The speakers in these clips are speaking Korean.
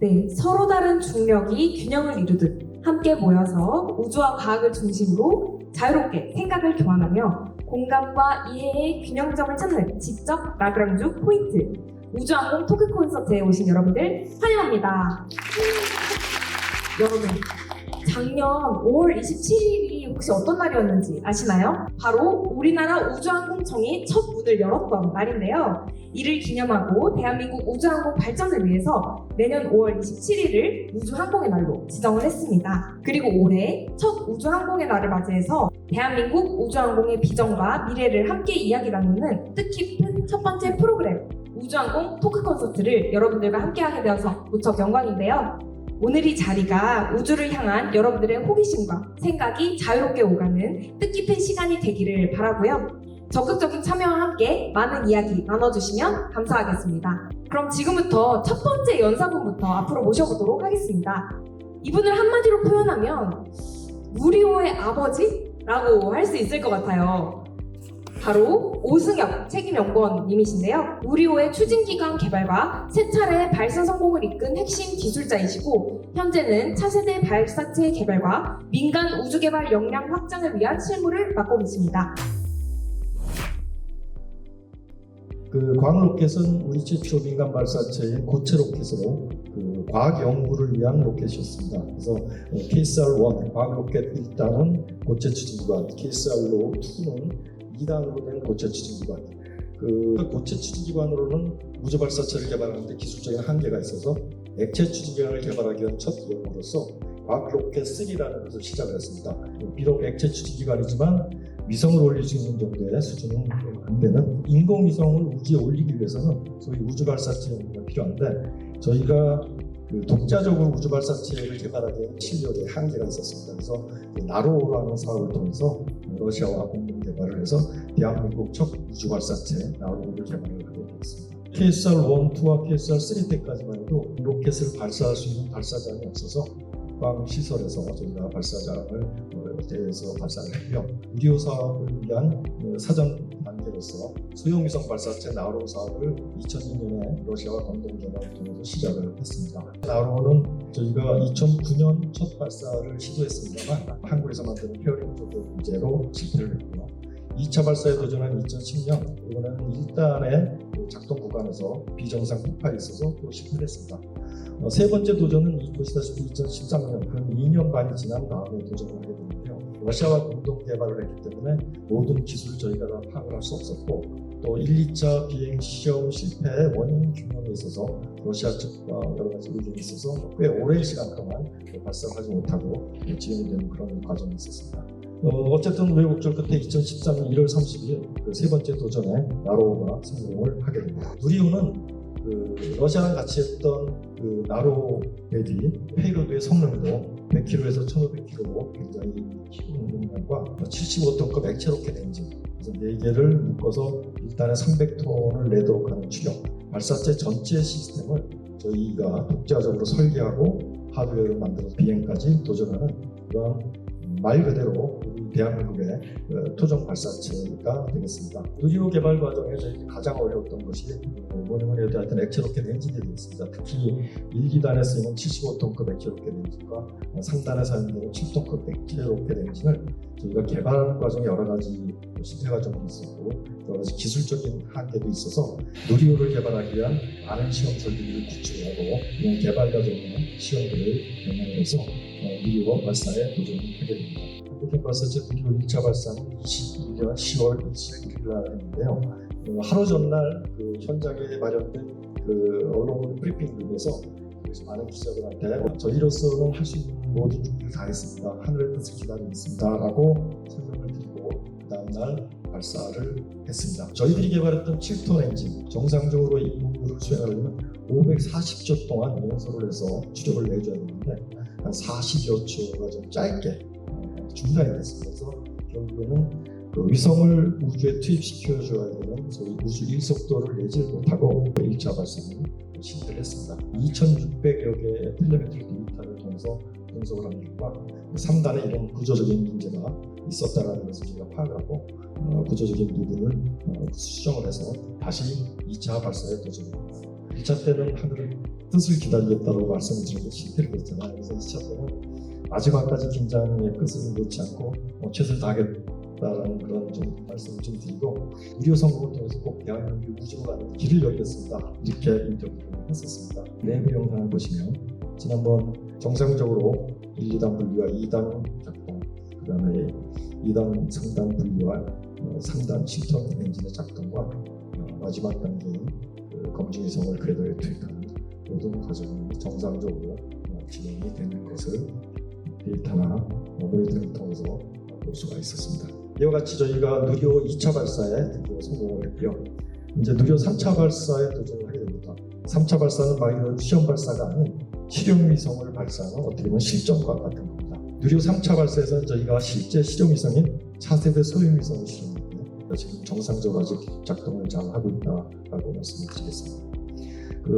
네, 서로 다른 중력이 균형을 이루듯 함께 모여서 우주와 과학을 중심으로 자유롭게 생각을 교환하며 공감과 이해의 균형점을 찾는 지적 라그랑주 포인트 우주항공 토크 콘서트에 오신 여러분들 환영합니다. 여러분, 작년 5월 27일이 혹시 어떤 날이었는지 아시나요? 바로 우리나라 우주항공청이 첫 문을 열었던 날인데요. 이를 기념하고 대한민국 우주항공 발전을 위해서 내년 5월 27일을 우주항공의 날로 지정을 했습니다. 그리고 올해 첫 우주항공의 날을 맞이해서 대한민국 우주항공의 비전과 미래를 함께 이야기 나누는 뜻깊은 첫 번째 프로그램 우주항공 토크 콘서트를 여러분들과 함께하게 되어서 무척 영광인데요. 오늘 이 자리가 우주를 향한 여러분들의 호기심과 생각이 자유롭게 오가는 뜻깊은 시간이 되기를 바라고요. 적극적인 참여와 함께 많은 이야기 나눠주시면 감사하겠습니다. 그럼 지금부터 첫 번째 연사분부터 앞으로 모셔보도록 하겠습니다. 이분을 한마디로 표현하면 무리오의 아버지라고 할 수 있을 것 같아요. 바로 오승엽 책임연구원님이신데요. 무리오의 추진기관 개발과 세 차례 발사 성공을 이끈 핵심 기술자이시고 현재는 차세대 발사체 개발과 민간 우주개발 역량 확장을 위한 실무를 맡고 계십니다. 광로켓은 우리 최초 민간 발사체인 고체 로켓으로 과학 연구를 위한 로켓이었습니다. 그래서 KSR-1 과학 로켓 1단은 고체 추진기관, KSR-2는 2단으로 된 고체 추진기관. 고체 추진기관으로는 우주 발사체를 개발하는데 기술적인 한계가 있어서 액체 추진기관을 개발하기 위한 첫 연구로서 과학 로켓 3라는 것을 시작을 했습니다. 비록 액체 추진기관이지만 위성을 올릴 수 있는 정도의 수준은 안 되는 인공위성을 우주에 올리기 위해서는 소위 우주 발사체 연구가 필요한데 저희가 독자적으로 우주 발사체를 개발하기에 실력에 한계가 있었습니다. 그래서 나로라는 사업을 통해서 러시아와 공동 개발을 해서 대한민국 첫 우주 발사체 나로를 개발을 하게 되었습니다. KSR-1, 2와 KSR-3 때까지만 해도 로켓을 발사할 수 있는 발사장이 없어서 국방시설에서 저희가 발사장을 대해서 발사를 했고요. 무리오 사업을 위한 사전 단계로서 소형위성 발사체 나로 사업을 2002년에 러시아와 공동 개발을 통해서 시작을 했습니다. 나로는 저희가 2009년 첫 발사를 시도했습니다만 한국에서 만드는 페어링 조절 문제로 실패를 했고요. 2차 발사에 도전한 2010년 이번에는 1단의 작동 구간에서 비정상 폭발이 있어서 또 실패를 했습니다. 세 번째 도전은 보시다시피 2013년, 그럼 2년 반이 지난 다음에 도전을 하게 됐는데요. 러시아와 공동 개발을 했기 때문에 모든 기술을 저희가 다 파악을 할 수 없었고 또 1, 2차 비행 시험 실패의 원인 규명에 있어서 러시아 측과 여러 가지 의견이 있어서 꽤 오랜 시간 동안 발사하지 못하고 진행이 되는 그런 과정이 있었습니다. 어쨌든 우여곡절 끝에 2013년 1월 30일 세 번째 도전에 나로가 성공을 하게 됩니다. 누리호는 러시아랑 같이 했던 나로 배기 페이로드의 성능도 100km에서 1500km로 굉장히 쉬운 능력과 75톤급 액체 로켓 엔진 그래서 4개를 묶어서 일단은 300톤을 내도록 하는 추력 발사체 전체 시스템을 저희가 독자적으로 설계하고 하드웨어를 만들어서 비행까지 도전하는 그런 말 그대로 대한민국의 토종 발사체가 되겠습니다. 누리호 개발 과정에 저희 가장 어려웠던 것이 뭐냐면 하여튼 액체 로켓 엔진이 되겠습니다. 특히 1, 2단에 쓰이는 75톤급 액체 로켓 엔진과 3단에 사용되는 7톤급 액체 로켓 엔진을 저희가 개발하는 과정에 여러 가지 실패 과정이 있었고 여러 가지 기술적인 한계도 있어서 누리호를 개발하기 위한 많은 시험 설비를 구축하고 이런 개발 과정의 시험들을 병행해서 누리호 발사에 도전을 하게 됩니다. 한국형 발사체 누리호 1차 발사는 21년 10월 29일 날 했는데요. 하루 전날 현장에 마련된 언론 브리핑룸에서 많은 기자들한테 저희로서는 할 수 있는 모든 준비를 다 했습니다. 하늘의 뜻을 기다리고 있습니다. 라고 설명을 드리고 그 다음날 발사를 했습니다. 저희들이 개발했던 7톤 엔진 정상적으로 임무를 수행하려면 540초 동안 연소를 해서 추력을 내줘야 되는데 한 40여 초가 좀 짧게 중단이 됐습니다. 그래서 결국에는 위성을 우주에 투입시켜줘야 되는 소위 우주 1속도를 내지 못하고 1차 발사는 실패를 했습니다. 2600여 개의 텔레메트리 데이터를 통해서 분석을 한 결과 3단에 이런 구조적인 문제가 있었다는 것을 저희가 파악하고 구조적인 부분을 수정을 해서 다시 2차 발사에 도전합니다. 1차 때는 하늘을 뜻을 기다리겠다고 말씀을 드렸는데 실패를 했잖아요. 그래서 이 시점에는 마지막까지 긴장의 끝을 놓지 않고 최선을 다하겠다라는 그런 좀 말씀을 좀 드리고 무료 성공을 통해서 꼭 대한민국이 우주로 가는 길을 열겠습니다. 이렇게 인터뷰를 했었습니다. 내부 영상을 보시면 지난번 정상적으로 1, 2단 분리와 2단 작동, 그 다음에 2단 상단 분리와 3단 실턴 엔진의 작동과 마지막 단계인 그 검증위성을 궤도에 투입하는 모든 과정이 정상적으로 진행이 되는 것을 데이터나 모니터링을 통해서 볼 수가 있었습니다. 이와 같이 저희가 누리호 2차 발사에 드디어 성공을 했고요. 이제 누리호 3차 발사에 도전을 하게 됩니다. 3차 발사는 말 그대로 시험 발사가 아닌 실용위성을 발사하는 어떻게 보면 실전과 같은 겁니다. 누리호 3차 발사에서는 저희가 실제 실용위성인 차세대 소형위성을 실험했는데 지금 정상적으로 아직 작동을 잘 하고 있다라고 말씀을 드리겠습니다.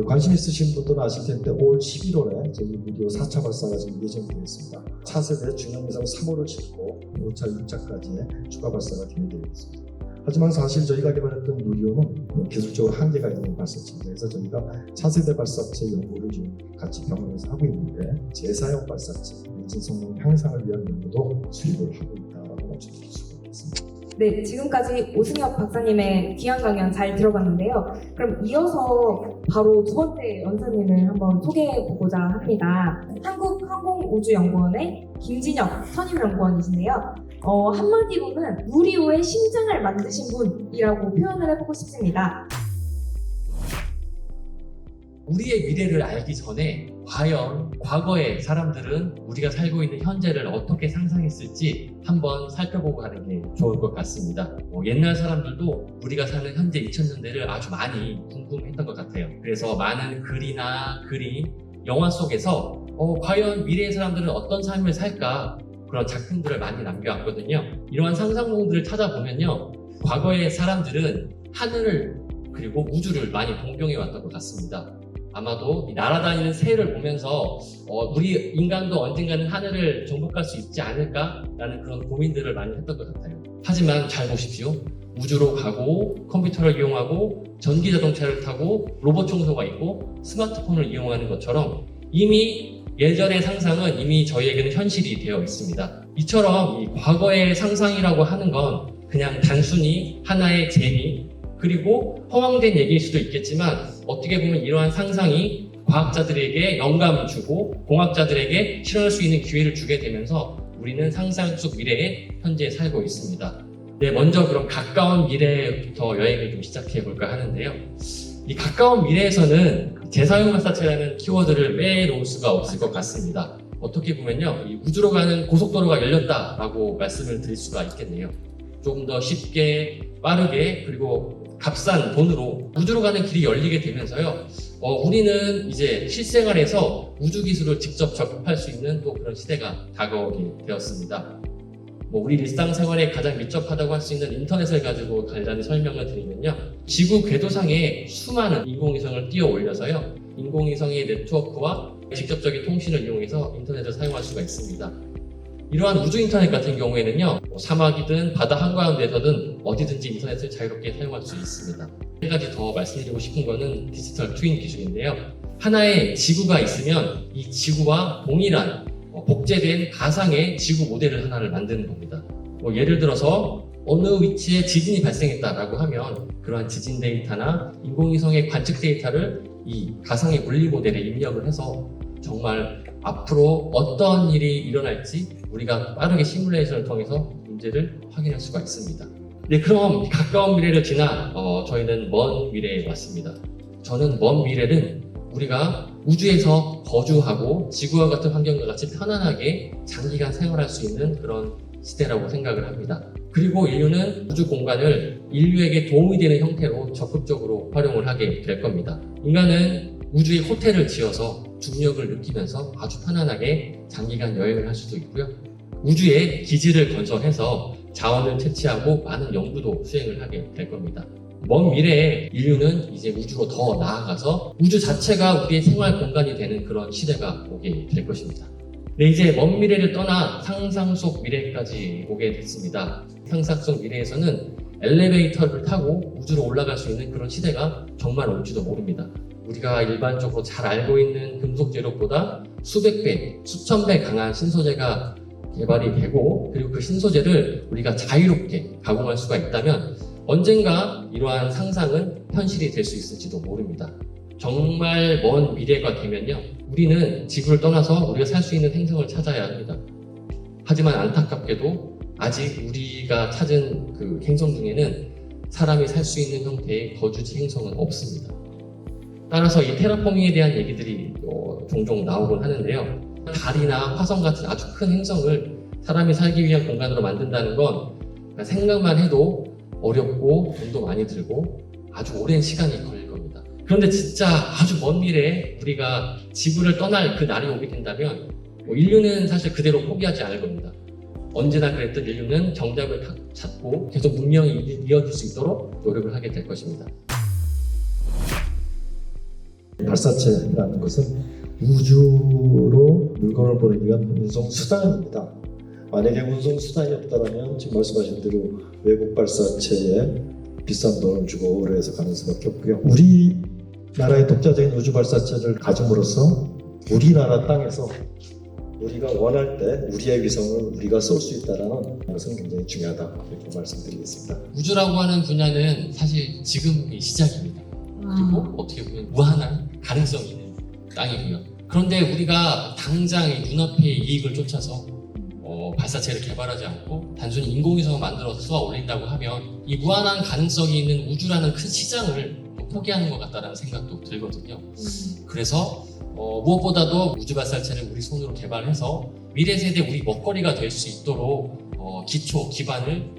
관심 있으신 분들은 아실 텐데 올 11월에 저희 누리호 4차 발사가 지금 예정되어 있습니다. 차세대 중형위성 3호를 싣고 5차, 6차까지의 추가 발사가 계획되어 있습니다. 하지만 사실 저희가 개발했던 누리호는 기술적으로 한계가 있는 발사체입니다. 그래서 저희가 차세대 발사체 연구를 지금 같이 병원에서 하고 있는데 재사용 발사체, 엔진 성능 향상을 위한 연구도 수립을 하고 있다고 말씀드릴 수가 있습니다. 네, 지금까지 오승엽 박사님의 귀한 강연 잘 들어봤는데요. 그럼 이어서 바로 두 번째 연사님을 한번 소개해보고자 합니다. 한국항공우주연구원의 김진혁 선임연구원이신데요. 한마디로는 누리호의 심장을 만드신 분이라고 표현을 해보고 싶습니다. 우리의 미래를 알기 전에 과연 과거의 사람들은 우리가 살고 있는 현재를 어떻게 상상했을지 한번 살펴보고 가는 게 좋을 것 같습니다. 옛날 사람들도 우리가 사는 현재 2000년대를 아주 많이 궁금했던 것 같아요. 그래서 많은 글이나 그림, 영화 속에서 과연 미래의 사람들은 어떤 삶을 살까 그런 작품들을 많이 남겨왔거든요. 이러한 상상물들을 찾아보면요, 과거의 사람들은 하늘을 그리고 우주를 많이 동경해 왔던 것 같습니다. 아마도 날아다니는 새를 보면서 우리 인간도 언젠가는 하늘을 정복할 수 있지 않을까라는 그런 고민들을 많이 했던 것 같아요. 하지만 잘 보십시오. 우주로 가고 컴퓨터를 이용하고 전기자동차를 타고 로봇 청소가 있고 스마트폰을 이용하는 것처럼 이미 예전의 상상은 이미 저희에게는 현실이 되어 있습니다. 이처럼 이 과거의 상상이라고 하는 건 그냥 단순히 하나의 재미 그리고 허황된 얘기일 수도 있겠지만 어떻게 보면 이러한 상상이 과학자들에게 영감을 주고 공학자들에게 실현할 수 있는 기회를 주게 되면서 우리는 상상 속 미래에 현재 살고 있습니다. 네, 먼저 그럼 가까운 미래부터 여행을 좀 시작해 볼까 하는데요. 이 가까운 미래에서는 재사용 발사체라는 키워드를 빼놓을 수가 없을 것 같습니다. 어떻게 보면요, 이 우주로 가는 고속도로가 열렸다라고 말씀을 드릴 수가 있겠네요. 조금 더 쉽게, 빠르게, 그리고 값싼 돈으로 우주로 가는 길이 열리게 되면서요, 우리는 이제 실생활에서 우주 기술을 직접 접할 수 있는 또 그런 시대가 다가오게 되었습니다. 우리 일상생활에 가장 밀접하다고 할 수 있는 인터넷을 가지고 간단히 설명을 드리면요, 지구 궤도상에 수많은 인공위성을 띄워 올려서요, 인공위성의 네트워크와 직접적인 통신을 이용해서 인터넷을 사용할 수가 있습니다. 이러한 우주 인터넷 같은 경우에는요, 사막이든 바다 한가운데서든 어디든지 인터넷을 자유롭게 사용할 수 있습니다. 한 가지 더 말씀드리고 싶은 거는 디지털 트윈 기술인데요. 하나의 지구가 있으면 이 지구와 동일한 복제된 가상의 지구 모델을 하나를 만드는 겁니다. 예를 들어서 어느 위치에 지진이 발생했다라고 하면 그러한 지진 데이터나 인공위성의 관측 데이터를 이 가상의 물리 모델에 입력을 해서 정말 앞으로 어떤 일이 일어날지 우리가 빠르게 시뮬레이션을 통해서 문제를 확인할 수가 있습니다. 네, 그럼 가까운 미래를 지나 저희는 먼 미래에 왔습니다. 저는 먼 미래는 우리가 우주에서 거주하고 지구와 같은 환경과 같이 편안하게 장기간 생활할 수 있는 그런 시대라고 생각을 합니다. 그리고 인류는 우주 공간을 인류에게 도움이 되는 형태로 적극적으로 활용을 하게 될 겁니다. 인간은 우주에 호텔을 지어서 중력을 느끼면서 아주 편안하게 장기간 여행을 할 수도 있고요. 우주에 기지를 건설해서 자원을 채취하고 많은 연구도 수행을 하게 될 겁니다. 먼 미래에 인류는 이제 우주로 더 나아가서 우주 자체가 우리의 생활 공간이 되는 그런 시대가 오게 될 것입니다. 네, 이제 먼 미래를 떠나 상상 속 미래까지 오게 됐습니다. 상상 속 미래에서는 엘리베이터를 타고 우주로 올라갈 수 있는 그런 시대가 정말 올지도 모릅니다. 우리가 일반적으로 잘 알고 있는 금속 재료보다 수백 배, 수천 배 강한 신소재가 개발이 되고, 그리고 그 신소재를 우리가 자유롭게 가공할 수가 있다면 언젠가 이러한 상상은 현실이 될 수 있을지도 모릅니다. 정말 먼 미래가 되면요, 우리는 지구를 떠나서 우리가 살 수 있는 행성을 찾아야 합니다. 하지만 안타깝게도 아직 우리가 찾은 그 행성 중에는 사람이 살 수 있는 형태의 거주지 행성은 없습니다. 따라서 이 테라포밍에 대한 얘기들이 종종 나오곤 하는데요. 달이나 화성 같은 아주 큰 행성을 사람이 살기 위한 공간으로 만든다는 건 생각만 해도 어렵고 돈도 많이 들고 아주 오랜 시간이 걸릴 겁니다. 그런데 진짜 아주 먼 미래에 우리가 지구를 떠날 그 날이 오게 된다면 인류는 사실 그대로 포기하지 않을 겁니다. 언제나 그랬던 인류는 정답을 찾고 계속 문명이 이어질 수 있도록 노력을 하게 될 것입니다. 발사체라는 것은 우주로 물건을 보내기 위한 운송 수단입니다. 만약에 운송 수단이 없다면 지금 말씀하신 대로 외국 발사체에 비싼 돈을 주고 의뢰해서 가는 수밖에 없고요. 우리나라의 독자적인 우주 발사체를 가짐으로써 우리나라 땅에서 우리가 원할 때 우리의 위성을 우리가 쏠 수 있다는 것은 굉장히 중요하다, 이렇게 말씀드리겠습니다. 우주라고 하는 분야는 사실 지금이 시작입니다. 그리고 어떻게 보면 무한한 가능성이 있는 땅이고요. 그런데 우리가 당장 눈앞의 이익을 쫓아서 발사체를 개발하지 않고 단순히 인공위성을 만들어서 쏘아 올린다고 하면 이 무한한 가능성이 있는 우주라는 큰 시장을 포기하는 것 같다는 생각도 들거든요. 그래서 무엇보다도 우주 발사체를 우리 손으로 개발해서 미래 세대 우리 먹거리가 될 수 있도록 기초, 기반을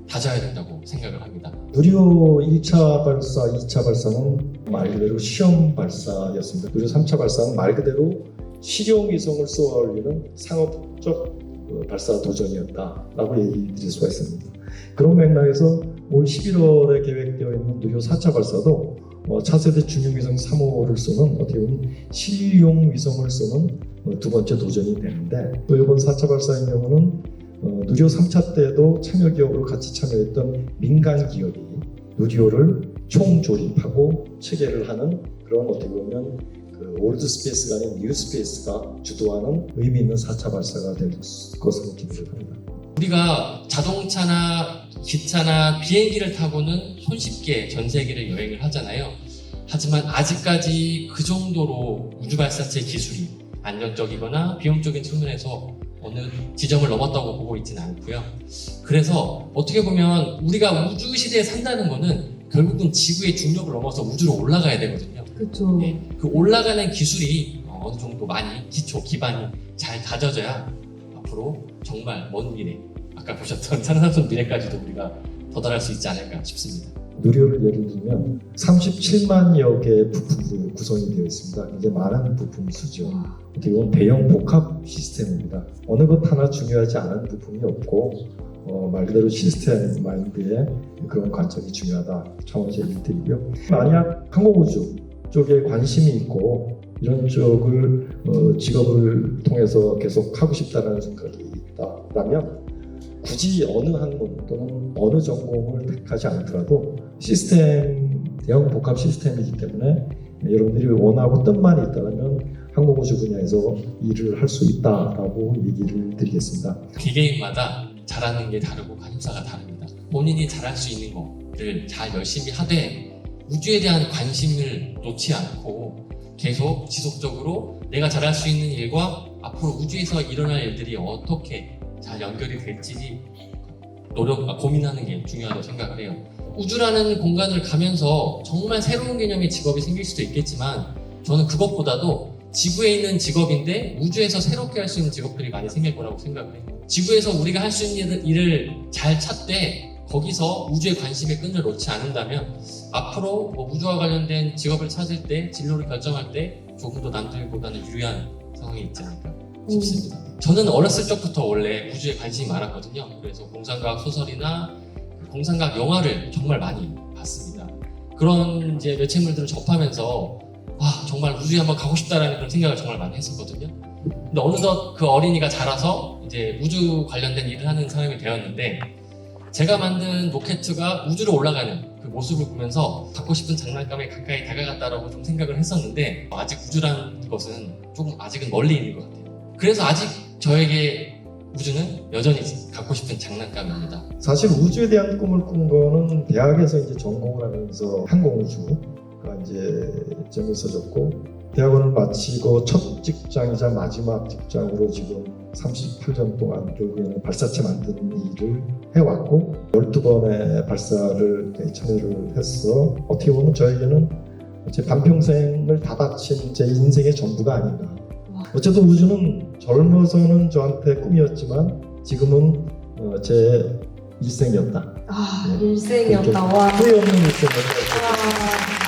다져야 된다고 생각을 합니다. 누리호 1차 발사, 2차 발사는 말 그대로 시험 발사였습니다. 누리호 3차 발사는 말 그대로 실용 위성을 쏘아 올리는 상업적 발사 도전이었다라고 얘기 드릴 수가 있습니다. 그런 맥락에서 올 11월에 계획되어 있는 누리호 4차 발사도 차세대 중형위성 3호를 쏘는 어떻게 보면 실용 위성을 쏘는 두 번째 도전이 되는데, 또 이번 4차 발사의 경우는 누리호 3차 때도 참여 기업으로 같이 참여했던 민간 기업이 누리호를 총조립하고 체계를 하는 그런 어떻게 보면 그 올드 스페이스가 아닌 뉴 스페이스가 주도하는 의미 있는 4차 발사가 될 것으로 기대를 합니다. 우리가 자동차나 기차나 비행기를 타고는 손쉽게 전 세계를 여행을 하잖아요. 하지만 아직까지 그 정도로 우주 발사체 기술이 안정적이거나 비용적인 측면에서 어느 지점을 넘었다고 보고 있지는 않고요. 그래서 어떻게 보면 우리가 우주 시대에 산다는 거는 결국은 지구의 중력을 넘어서 우주로 올라가야 되거든요. 그렇죠. 네, 그 올라가는 기술이 어느 정도 많이 기초, 기반이 잘 다져져야 앞으로 정말 먼 미래, 아까 보셨던 산산순 미래까지도 우리가 도달할 수 있지 않을까 싶습니다. 누리호를 예를 들면 37만여 개의 부품으로 구성이 되어 있습니다. 굉장히 많은 부품 수죠. 어떻게 보면 대형 복합 시스템입니다. 어느 것 하나 중요하지 않은 부품이 없고 말 그대로 시스템 마인드의 그런 관점이 중요하다, 차원에서 얘기를 드리고요. 만약 항공우주 쪽에 관심이 있고 이런 쪽을 직업을 통해서 계속 하고 싶다는 생각이 있다라면 굳이 어느 학문 또는 어느 전공을 택하지 않더라도 시스템, 대형 복합 시스템이기 때문에 여러분들이 원하고 뜻만 있다면 항공우주 분야에서 일을 할 수 있다라고 얘기를 드리겠습니다. 개개인마다 잘하는 게 다르고 관심사가 다릅니다. 본인이 잘할 수 있는 거를 잘 열심히 하되 우주에 대한 관심을 놓지 않고 계속 지속적으로 내가 잘할 수 있는 일과 앞으로 우주에서 일어날 일들이 어떻게 잘 연결이 될지 고민하는 게 중요하다고 생각을 해요. 우주라는 공간을 가면서 정말 새로운 개념의 직업이 생길 수도 있겠지만 저는 그것보다도 지구에 있는 직업인데 우주에서 새롭게 할 수 있는 직업들이 많이 생길 거라고 생각을 해요. 지구에서 우리가 할 수 있는 일을 잘 찾되 거기서 우주에 관심의 끈을 놓지 않는다면 앞으로 우주와 관련된 직업을 찾을 때, 진로를 결정할 때 조금 더 남들보다는 유리한 상황이 있지 않을까 싶습니다. 저는 어렸을 적부터 원래 우주에 관심이 많았거든요. 그래서 공상과학 소설이나 공상과학 영화를 정말 많이 봤습니다. 그런 이제 매체물들을 접하면서 와, 정말 우주에 한번 가고 싶다라는 그런 생각을 정말 많이 했었거든요. 근데 어느덧 그 어린이가 자라서 이제 우주 관련된 일을 하는 사람이 되었는데 제가 만든 로켓가 우주로 올라가는 그 모습을 보면서 갖고 싶은 장난감에 가까이 다가갔다라고 좀 생각을 했었는데 아직 우주라는 것은 조금 아직은 멀리 있는 것 같아요. 그래서 아직 저에게 우주는 여전히 갖고 싶은 장난감입니다. 사실 우주에 대한 꿈을 꾼 거는 대학에서 이제 전공을 하면서 항공우주가 이제 점이 있어졌고 대학원을 마치고 첫 직장이자 마지막 직장으로 지금 38년 동안 결국에는 발사체 만드는 일을 해왔고 12번의 발사를 참여를 했어. 어떻게 보면 저에게는 제 반평생을 다 바친 제 인생의 전부가 아닌가. 어쨌든 우주는 젊어서는 저한테 꿈이었지만 지금은 제 일생이었다. 일생이었다. 와. 후회 없는 일생이었다. 와.